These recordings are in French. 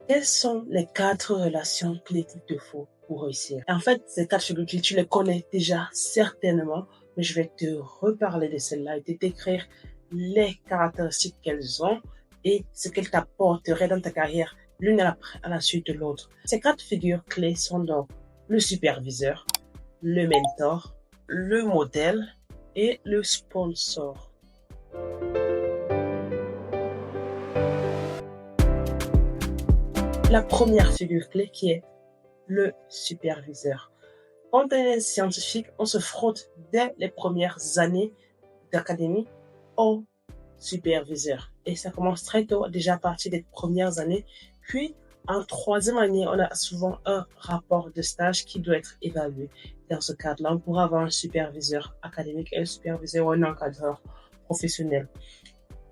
Quelles sont les 4 relations clés qu'il te faut pour réussir? En fait, ces 4 figures clés, tu les connais déjà certainement, mais je vais te reparler de celles-là et te décrire les caractéristiques qu'elles ont et ce qu'elles t'apporteraient dans ta carrière, l'une à la suite de l'autre. Ces 4 figures clés sont donc le superviseur, le mentor, le modèle et le sponsor. La première figure clé qui est le superviseur. Quand on est scientifique, on se frotte dès les premières années d'académie au superviseur. Et ça commence très tôt, déjà à partir des premières années. Puis, en troisième année, on a souvent un rapport de stage qui doit être évalué. Dans ce cadre-là, on pourra avoir un superviseur académique et un superviseur ou un encadreur professionnel.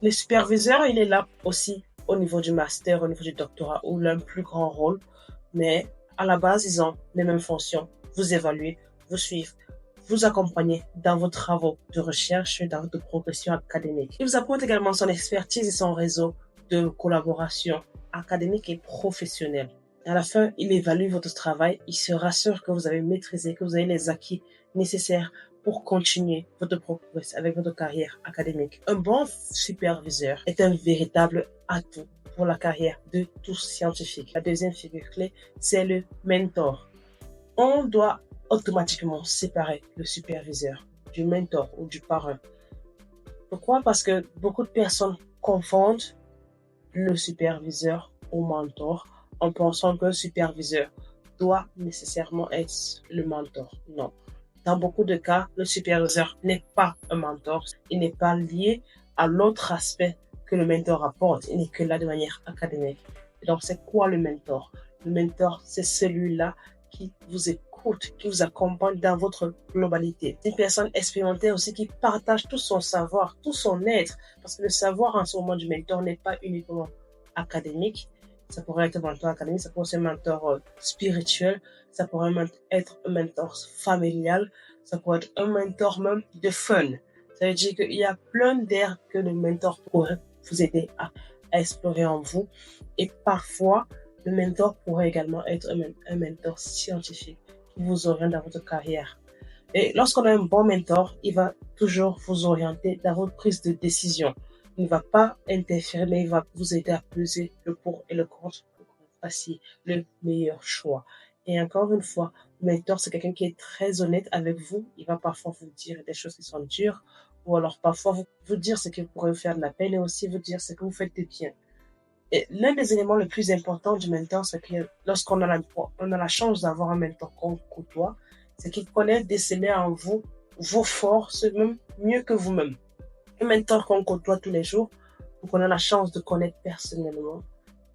Le superviseur, il est là aussi au niveau du master, au niveau du doctorat, où il a un plus grand rôle. Mais à la base, ils ont les mêmes fonctions. Vous évaluer, vous suivre, vous accompagner dans vos travaux de recherche et dans votre progression académique. Il vous apporte également son expertise et son réseau de collaboration académique et professionnelle. À la fin, il évalue votre travail, il se rassure que vous avez maîtrisé, que vous avez les acquis nécessaires pour continuer votre progrès avec votre carrière académique. Un bon superviseur est un véritable atout pour la carrière de tout scientifique. La deuxième figure clé, c'est le mentor. On doit automatiquement séparer le superviseur du mentor ou du parrain. Pourquoi? Parce que beaucoup de personnes confondent le superviseur au mentor en pensant qu'un superviseur doit nécessairement être le mentor. Non. Dans beaucoup de cas, le superviseur n'est pas un mentor. Il n'est pas lié à l'autre aspect que le mentor apporte. Il n'est que là de manière académique. Et donc, c'est quoi le mentor? Le mentor, c'est celui-là qui vous écoute, qui vous accompagne dans votre globalité. C'est une personne expérimentée aussi qui partage tout son savoir, tout son être. Parce que le savoir en ce moment du mentor n'est pas uniquement académique. Ça pourrait être un mentor académique, ça pourrait être un mentor spirituel, ça pourrait être un mentor familial, ça pourrait être un mentor même de fun. Ça veut dire qu'il y a plein d'aires que le mentor pourrait vous aider à explorer en vous. Et parfois, le mentor pourrait également être un mentor scientifique qui vous oriente dans votre carrière. Et lorsqu'on a un bon mentor, il va toujours vous orienter dans votre prise de décision. Il ne va pas interférer, mais il va vous aider à peser le pour et le contre pour que vous fassiez le meilleur choix. Et encore une fois, le mentor, c'est quelqu'un qui est très honnête avec vous. Il va parfois vous dire des choses qui sont dures, ou alors parfois vous dire ce qui pourrait vous faire de la peine et aussi vous dire ce que vous faites de bien. Et l'un des éléments les plus importants du mentor, c'est que lorsqu'on a la chance d'avoir un mentor qu'on côtoie, c'est qu'il connaît déceler en vous vos forces, même mieux que vous-même. Un mentor qu'on côtoie tous les jours, qu'on a la chance de connaître personnellement,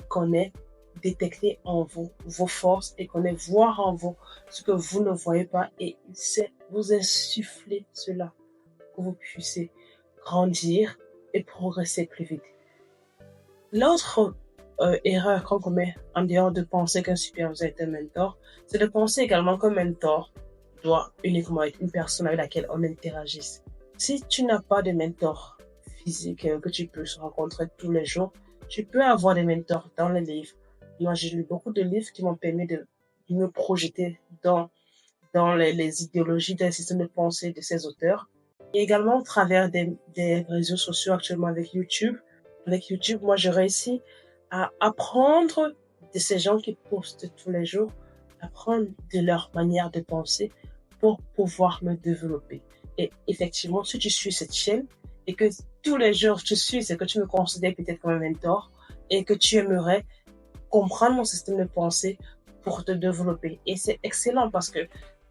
connaît détecter en vous vos forces et connaît voir en vous ce que vous ne voyez pas et il sait vous insuffler cela pour que vous puissiez grandir et progresser plus vite. L'autre erreur qu'on commet en dehors de penser qu'un superviseur est un mentor, c'est de penser également qu'un mentor doit uniquement être une personne avec laquelle on interagisse. Si tu n'as pas de mentor physique que tu peux rencontrer tous les jours, tu peux avoir des mentors dans les livres. Moi, j'ai lu beaucoup de livres qui m'ont permis de me projeter dans les idéologies, des systèmes de pensée de ces auteurs. Et également au travers des réseaux sociaux actuellement avec YouTube. Avec YouTube, moi, je réussis à apprendre de ces gens qui postent tous les jours, apprendre de leur manière de penser pour pouvoir me développer. Et effectivement, si tu suis cette chaîne et que tous les jours tu suis, c'est que tu me considères peut-être comme un mentor et que tu aimerais comprendre mon système de pensée pour te développer. Et c'est excellent parce que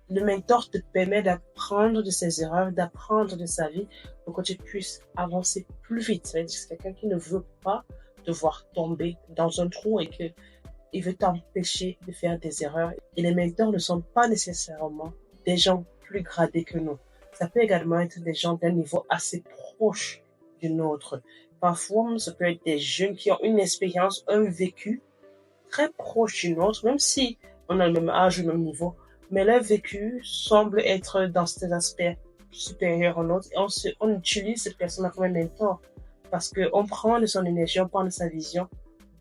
le mentor te permet d'apprendre de ses erreurs, d'apprendre de sa vie pour que tu puisses avancer plus vite. C'est-à-dire que c'est quelqu'un qui ne veut pas te voir tomber dans un trou et qu'il veut t'empêcher de faire des erreurs. Et les mentors ne sont pas nécessairement des gens plus gradés que nous. Ça peut également être des gens d'un niveau assez proche du nôtre. Parfois, ça peut être des jeunes qui ont une expérience, un vécu très proche du nôtre, même si on a le même âge, le même niveau, mais leur vécu semble être dans cet aspect supérieur au nôtre et on utilise cette personne comme un mentor parce qu'on prend de son énergie, on prend de sa vision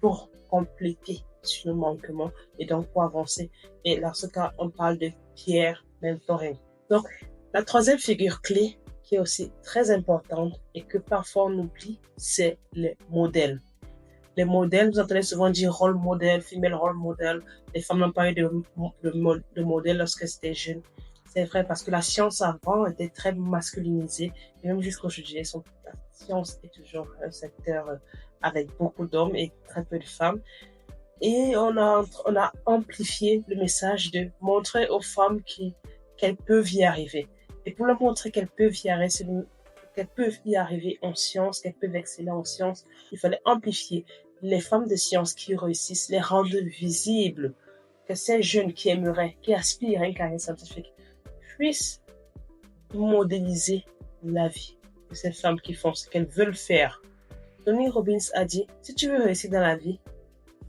pour compléter sur nos manquements et donc pour avancer. Et dans ce cas, on parle de peer mentoring. Donc, la troisième figure clé qui est aussi très importante et que parfois on oublie, c'est les modèles. Les modèles, vous entendez souvent dire rôle modèle, female rôle modèle. Les femmes ont parlé de modèle lorsqu'elles étaient jeunes. C'est vrai parce que la science avant était très masculinisée et même jusqu'aujourd'hui, la science est toujours un secteur avec beaucoup d'hommes et très peu de femmes. Et on a amplifié le message de montrer aux femmes qu'elles peuvent y arriver. Et pour leur montrer qu'elles peuvent y arriver en sciences, qu'elles peuvent exceller en sciences, il fallait amplifier les femmes de sciences qui réussissent, les rendre visibles, que ces jeunes qui aimeraient, qui aspirent à une carrière scientifique, puissent modéliser la vie de ces femmes qui font ce qu'elles veulent faire. Tony Robbins a dit, si tu veux réussir dans la vie,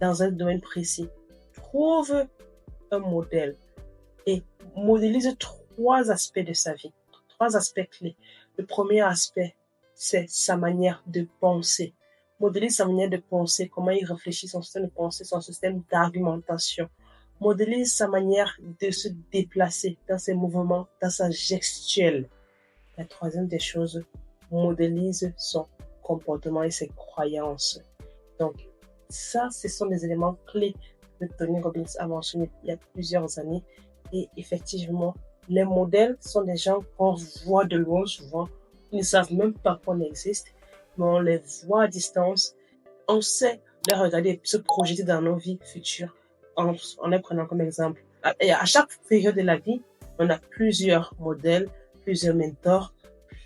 dans un domaine précis, trouve un modèle et modélise 3 aspects de sa vie, 3 aspects clés. Le premier aspect, c'est sa manière de penser. Modélise sa manière de penser, comment il réfléchit, son système de pensée, son système d'argumentation. Modélise sa manière de se déplacer dans ses mouvements, dans sa gestuelle. La troisième des choses, modélise son comportement et ses croyances. Donc, ça, ce sont des éléments clés que Tony Robbins a mentionné il y a plusieurs années. Et effectivement, les modèles sont des gens qu'on voit de loin souvent. Ils ne savent même pas qu'on existe, mais on les voit à distance. On sait les regarder, se projeter dans nos vies futures en les prenant comme exemple. Et à chaque période de la vie, on a plusieurs modèles, plusieurs mentors,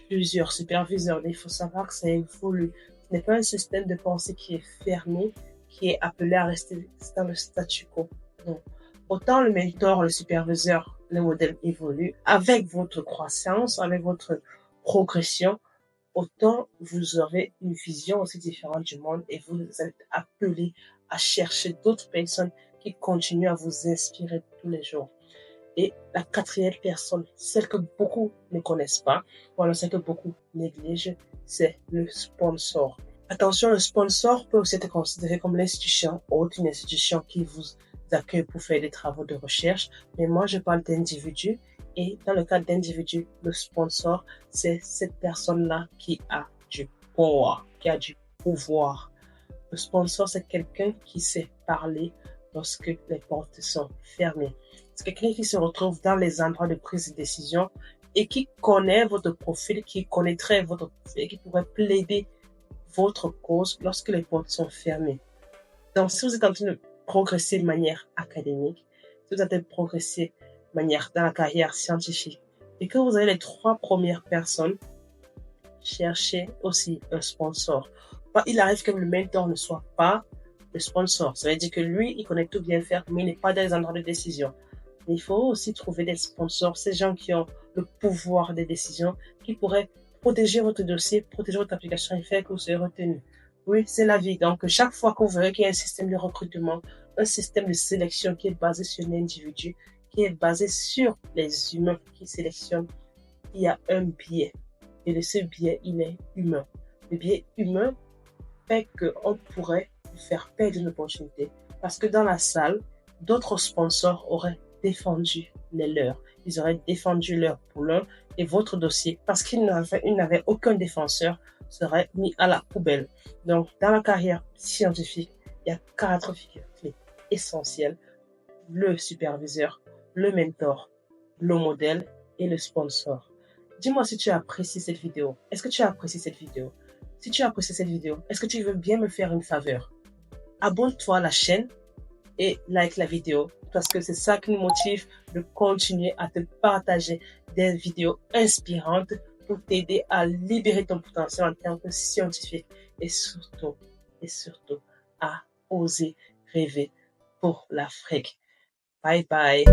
plusieurs superviseurs. Il faut savoir que ça évolue. Ce n'est pas un système de pensée qui est fermé, qui est appelé à rester dans le statu quo. Non. Autant le mentor, le superviseur, le modèle évolue avec votre croissance, avec votre progression, autant vous aurez une vision aussi différente du monde et vous êtes appelé à chercher d'autres personnes qui continuent à vous inspirer tous les jours. Et la quatrième personne, celle que beaucoup ne connaissent pas, ou alors celle que beaucoup négligent, c'est le sponsor. Attention, le sponsor peut aussi être considéré comme l'institution haute, une institution qui vous accueille pour faire des travaux de recherche. Mais moi, je parle d'individus. Et dans le cas d'individus, le sponsor, c'est cette personne-là qui a du pouvoir, qui a du pouvoir. Le sponsor, c'est quelqu'un qui sait parler lorsque les portes sont fermées. C'est quelqu'un qui se retrouve dans les endroits de prise de décision et qui connaît votre profil, qui connaîtrait votre profil, qui pourrait plaider votre cause lorsque les portes sont fermées. Donc, si vous êtes en train de progresser de manière académique, si vous êtes en train de progresser de manière dans la carrière scientifique, et que vous avez les 3 premières personnes, cherchez aussi un sponsor. Il arrive que le mentor ne soit pas le sponsor. Ça veut dire que lui, il connaît tout bien faire, mais il n'est pas dans les endroits de décision. Mais il faut aussi trouver des sponsors, ces gens qui ont le pouvoir des décisions, qui pourraient protéger votre dossier, protéger votre application et faire que vous soyez retenu. Oui, c'est la vie. Donc, chaque fois qu'on veut qu'il y ait un système de recrutement, un système de sélection qui est basé sur l'individu, qui est basé sur les humains qui sélectionnent, il y a un biais. Et ce biais, il est humain. Le biais humain fait qu'on pourrait faire perdre une opportunité. Parce que dans la salle, d'autres sponsors auraient défendu les leurs. Ils auraient défendu leur poulain et votre dossier, parce qu'ils n'avaient aucun défenseur, serait mis à la poubelle. Donc, dans la carrière scientifique, il y a 4 figures clés essentielles. Le superviseur, le mentor, le modèle et le sponsor. Dis-moi si tu as apprécié cette vidéo. Est-ce que tu as apprécié cette vidéo? Si tu as apprécié cette vidéo, est-ce que tu veux bien me faire une faveur? Abonne-toi à la chaîne et like la vidéo parce que c'est ça qui nous motive de continuer à te partager des vidéos inspirantes pour t'aider à libérer ton potentiel en tant que scientifique et surtout à oser rêver pour l'Afrique. Bye bye.